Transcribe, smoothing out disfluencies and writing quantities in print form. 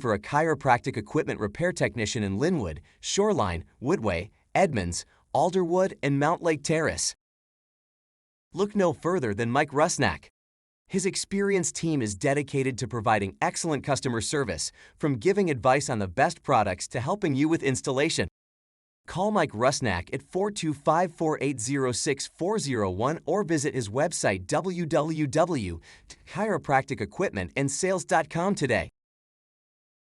for a chiropractic equipment repair technician in Linwood, Shoreline, Woodway, Edmonds, Alderwood, and Mount Lake Terrace. Look no further than Mike Rusnak. His experienced team is dedicated to providing excellent customer service, from giving advice on the best products to helping you with installation. Call Mike Rusnak at 425-480-6401 or visit his website www.chiropracticequipmentandsales.com today.